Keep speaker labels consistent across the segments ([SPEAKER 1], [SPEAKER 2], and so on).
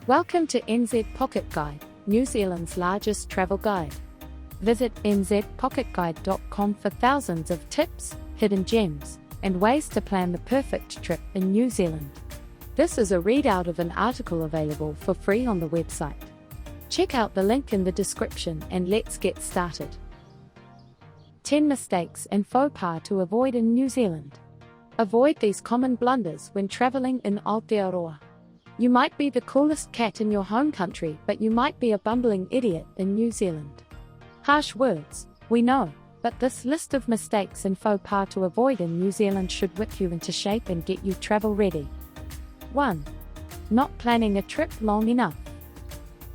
[SPEAKER 1] Welcome to NZ Pocket Guide, New Zealand's largest travel guide. Visit nzpocketguide.com for thousands of tips, hidden gems, and ways to plan the perfect trip in New Zealand. This is a readout of an article available for free on the website. Check out the link in the description and let's get started. 10 mistakes and faux pas to avoid in New Zealand. Avoid these common blunders when traveling in Aotearoa. You might be the coolest cat in your home country, but you might be a bumbling idiot in New Zealand. Harsh words, we know, but this list of mistakes and faux pas to avoid in New Zealand should whip you into shape and get you travel ready. 1. Not planning a trip long enough.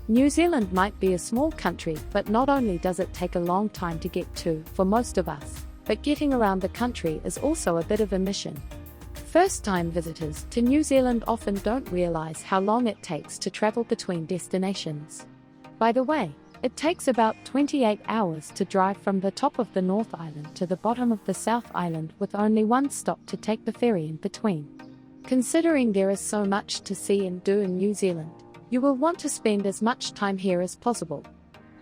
[SPEAKER 1] New Zealand might be a small country, but not only does it take a long time to get to, for most of us, but getting around the country is also a bit of a mission. First-time visitors to New Zealand often don't realize how long it takes to travel between destinations. By the way, it takes about 28 hours to drive from the top of the North Island to the bottom of the South Island, with only one stop to take the ferry in between. Considering there is so much to see and do in New Zealand, you will want to spend as much time here as possible.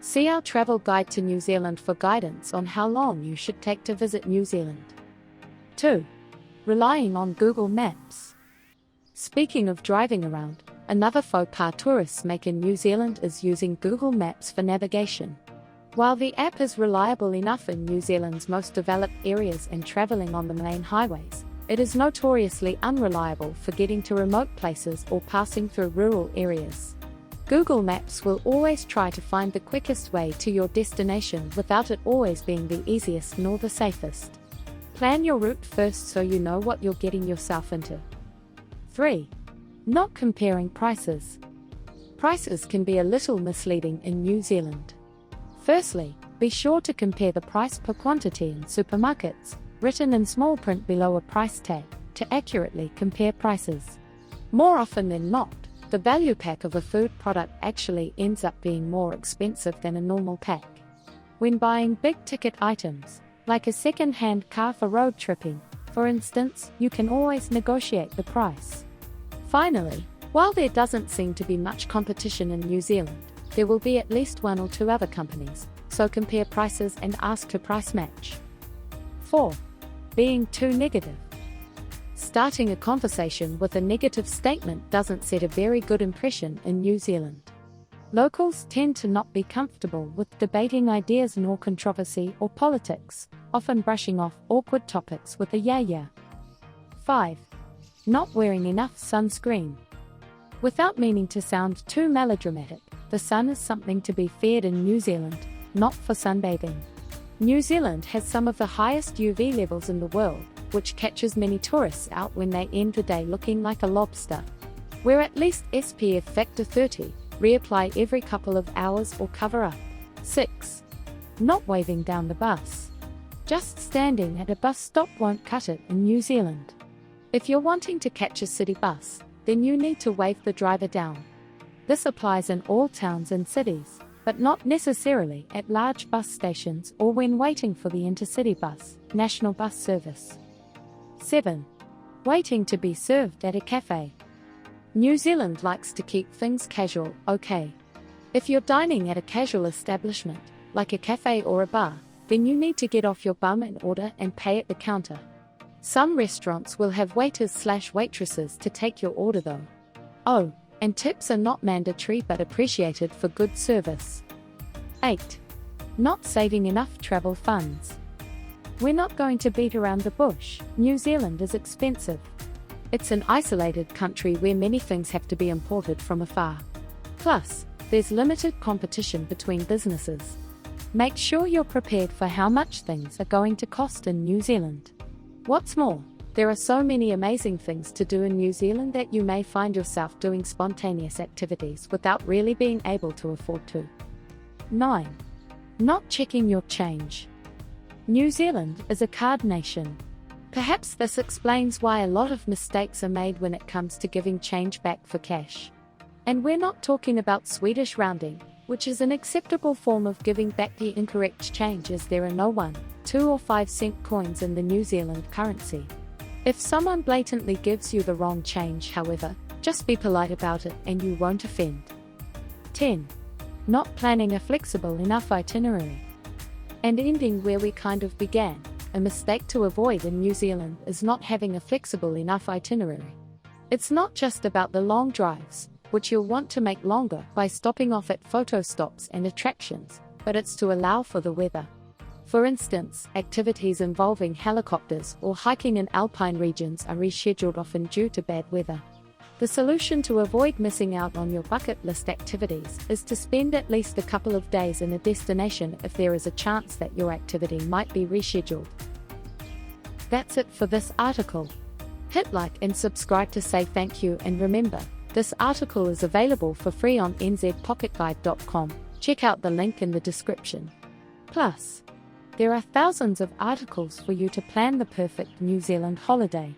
[SPEAKER 1] See our travel guide to New Zealand for guidance on how long you should take to visit New Zealand. 2. Relying on Google Maps. Speaking of driving around, another faux pas tourists make in New Zealand is using Google Maps for navigation. While the app is reliable enough in New Zealand's most developed areas and traveling on the main highways, it is notoriously unreliable for getting to remote places or passing through rural areas. Google Maps will always try to find the quickest way to your destination without it always being the easiest nor the safest. Plan your route first so you know what you're getting yourself into. 3. Not comparing prices. Prices can be a little misleading in New Zealand. Firstly, be sure to compare the price per quantity in supermarkets, written in small print below a price tag, to accurately compare prices. More often than not, the value pack of a food product actually ends up being more expensive than a normal pack. When buying big-ticket items, like a second-hand car for road tripping, for instance, you can always negotiate the price. Finally, while there doesn't seem to be much competition in New Zealand, there will be at least one or two other companies, so compare prices and ask to price match. 4. Being too negative. Starting a conversation with a negative statement doesn't set a very good impression in New Zealand. Locals tend to not be comfortable with debating ideas nor controversy or politics, often brushing off awkward topics with a yeah. 5. Not wearing enough sunscreen. Without meaning to sound too melodramatic, the sun is something to be feared in New Zealand, not for sunbathing. New Zealand has some of the highest UV levels in the world, which catches many tourists out when they end the day looking like a lobster. Wear at least SPF factor 30. Reapply every couple of hours or cover up. 6. Not waving down the bus. Just standing at a bus stop won't cut it in New Zealand. If you're wanting to catch a city bus, then you need to wave the driver down. This applies in all towns and cities, but not necessarily at large bus stations or when waiting for the intercity bus, national bus service. 7. Waiting to be served at a cafe. New Zealand likes to keep things casual, okay? If you're dining at a casual establishment, like a cafe or a bar, then you need to get off your bum and order and pay at the counter. Some restaurants will have waiters/waitresses to take your order though. Oh, and tips are not mandatory but appreciated for good service. 8. Not saving enough travel funds. We're not going to beat around the bush. New Zealand is expensive. It's an isolated country where many things have to be imported from afar. Plus, there's limited competition between businesses. Make sure you're prepared for how much things are going to cost in New Zealand. What's more, there are so many amazing things to do in New Zealand that you may find yourself doing spontaneous activities without really being able to afford to. 9. Not checking your change. New Zealand is a card nation. Perhaps this explains why a lot of mistakes are made when it comes to giving change back for cash. And we're not talking about Swedish rounding, which is an acceptable form of giving back the incorrect change, as there are no 1, 2 or 5 cent coins in the New Zealand currency. If someone blatantly gives you the wrong change, however, Just be polite about it and you won't offend. 10. Not planning a flexible enough itinerary. And ending where we kind of began, a mistake to avoid in New Zealand is not having a flexible enough itinerary. It's not just about the long drives, which you'll want to make longer by stopping off at photo stops and attractions, but it's to allow for the weather. For instance, activities involving helicopters or hiking in alpine regions are rescheduled often due to bad weather. The solution to avoid missing out on your bucket list activities is to spend at least a couple of days in a destination if there is a chance that your activity might be rescheduled. That's it for this article. Hit like and subscribe to say thank you, and remember, this article is available for free on nzpocketguide.com. Check out the link in the description. Plus, there are thousands of articles for you to plan the perfect New Zealand holiday.